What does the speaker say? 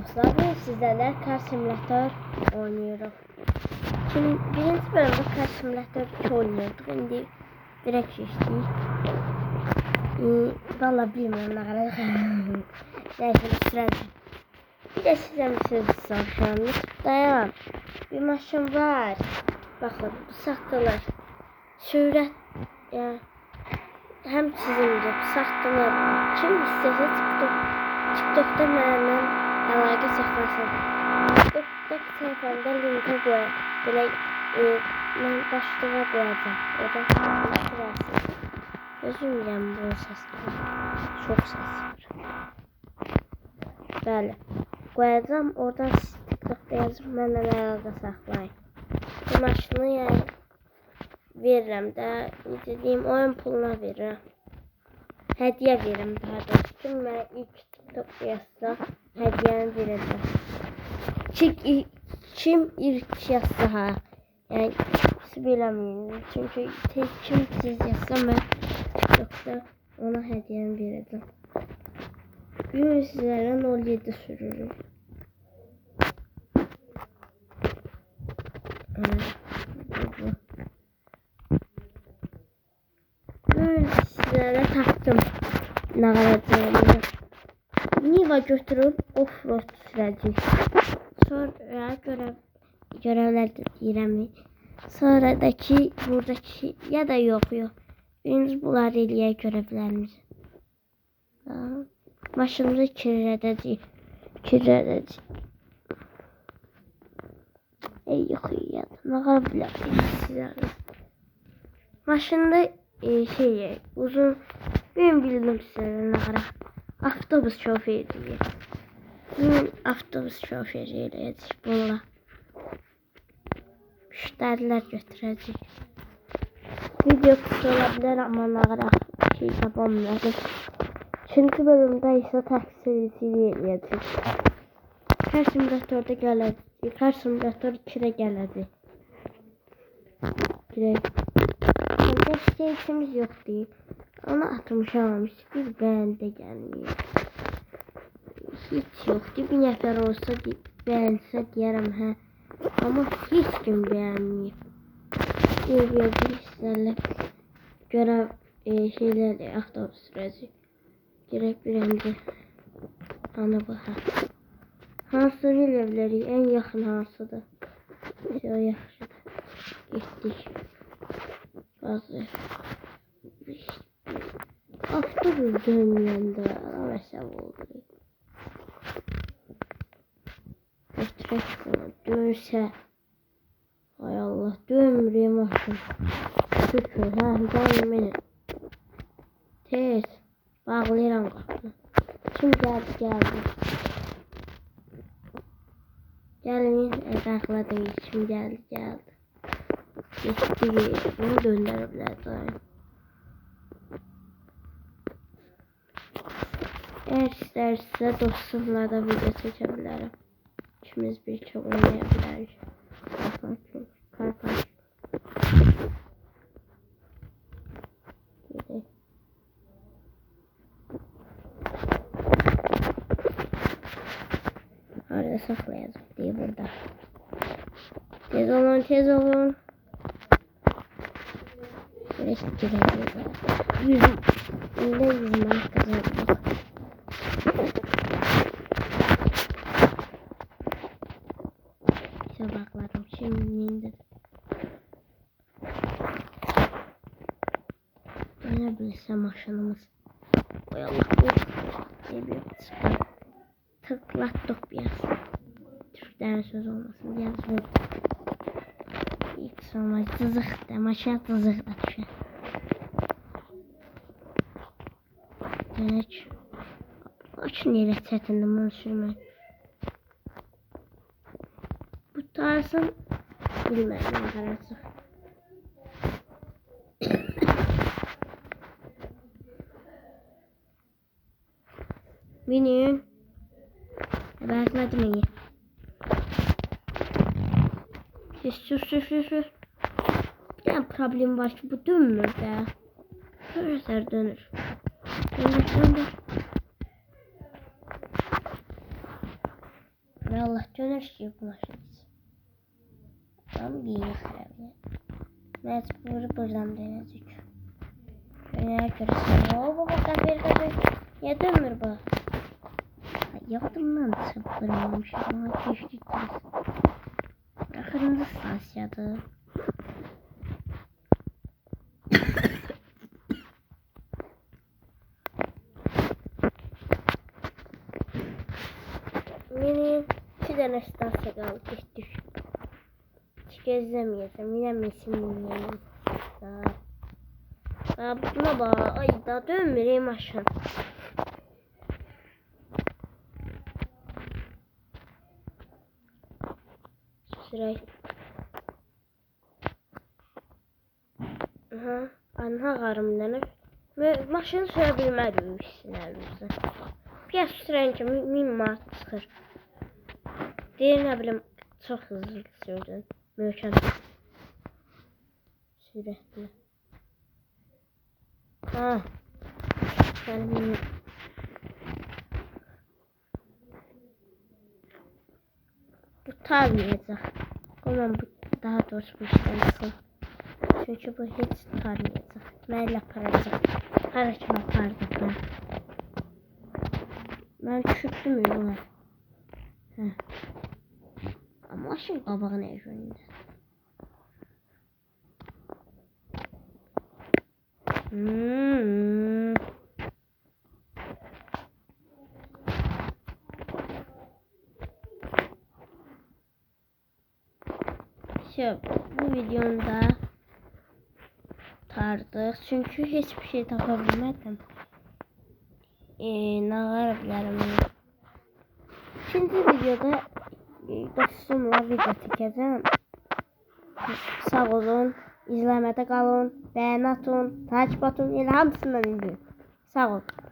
dostlar, bugün sizlerle Car Simulator oynuyoruz. Şimdi birinci bölümde Car Simulator 2 oynuyorduk. Şimdi direkt geçtik. Valla bilmiyorum ne kadar. Neyse sürəcək. Bir de size bir söz soracağım. Dayan. Bir maşın var. Bakın bu satılır. Sürət yani hem çizimdir, satılır. Kim istese TikTok'ta benimle əlaqə saxlasın. TikTok sayfamda linki qoy. Belə mən başlığa qoyacağım. Oradan sürəsiniz. Özüm bilirəm bu səsləri. Çox səs var. Bəli. Qoyacağım. Oradan TikTok'da yazıb mənimlə əlaqə saxlayın. Bu maşını yəni verirəm də. Necə deyim, oyun puluna verirəm. Hediye verim daha doğrusu. Kim ben ilk TikTok yazsa hediyeni vereceğim. Kim ilk yazsa ha. Yani bilemiyorum. Çünkü kim siz yazsa ben TikTok'ta ona hediyeni vereceğim. Bugün sizlerle 07 sürürüm. Bugün sizlerle taktım. Ne kadar Niva götürüp offroad sürəcək. Sonra görevlerde deyirəm. Sonradaki buradaki ya da yok. Biz bunları eləyək görevlərimizi. Maşınımızı kirlədəcək. Yox ya. Ne kadar bilərəm. Maşında uzun ben bildim sizə ne kadar. Avtobus şoförü. Avtobus şoförü eləyəcək bununla. Müştərilər götürəcək. Video kısa olabilir ama ne kadar yapamıyorum. Çünkü bölümde ise taksisi eləyəcək. Car Simulator'da gələcək. Car Simulator 2'də gələcək. Burada işleyişimiz yok değil. Onu atmışamamış. Bir beğende gelmiyor. Hiç yoktu. Bir nefer olsa beğense diyelim ha. Ama hiç kim beğenmiyor. Bir sizlerle görev şeyleri avtobus süreci. Gerek bir anda. Ana bu ha. Hansı evleri en yakın hansıdır? Şey yaxşıdır. Gittik. Bazı. Avtobus dönməyəndə məsəl oldu. Götürək bunu. Dönsə. Ay Allah, dönmürəm maşın. Şükür, gəlməyəm. Tez. Bağlayıram qapını. Kim gəldi. Gəlin, əqladım. Kim gəldi. Getdi. Bunu döndərə bilər. Eğer isterse dostumla da video çekebilirim. İkimiz birçok oynayabiliriz. Karpaj. Arada saklayacağım diye burada. Tez olun. Güneş girelim. Yüzüm kazandım. Bakladım şimdi indim. Ne bilsem maşınımız. Oy Allah bu. Tıklattık biraz. Türklerin söz olmasın biraz bu. İlk sonra tızıkta maşa tızıkta düşer. Dönək. Açın yerə çətindir bunu sürmək. Bu tarzın bilmədim qaracıq. Binin. Bəzmədim iyi. Sür. Bir tane problem var ki bu dönmür də. Görürsən dönür. Döndür. Ve Allah dönür ki bu maşın. Tam giyin xərəbiyə. Məcburi buradan dönəcək. Dönəyə görə baba qəfir. Niyə dönmür bu? Yadımdan çıldırmamışım. Ama geçtik biz. Axırıncı stansiyadır. Benim 2 dənə stansiya qaldı. Getdik. Hiç gözləməyəcəm. Yine mesin dinləyəm. Buna bak. Ay da dönmür maşın. Sürək. Aha. Anha qarımlanır. Maşını sürə bilmədim işçilərimizə. Piyas sürən kimi 1000 manat çıxır. Deyir nə bilim çox hızlı sürdün. Möhkəm. Sürətli. Ha. Sənin bu tarmayacaq. Ama bu daha doğrusu bu işləməsin. Çünkü bu hiç tarmayacaq. Mənlə aparacaq. Hara kimi apardı. Ben düşürdüm ya ona. Ama maşın qabağı nə yönündə? Bu videomda tardık. Çünkü hiçbir şey takabilmedim. Ne bilərəm. İkinci videoda dostumla video çəkəcəm. Sağ olun. İzləmədə qalın. Bəyən atın. Takip atın. Elə hamısından izləyin. Sağ olun.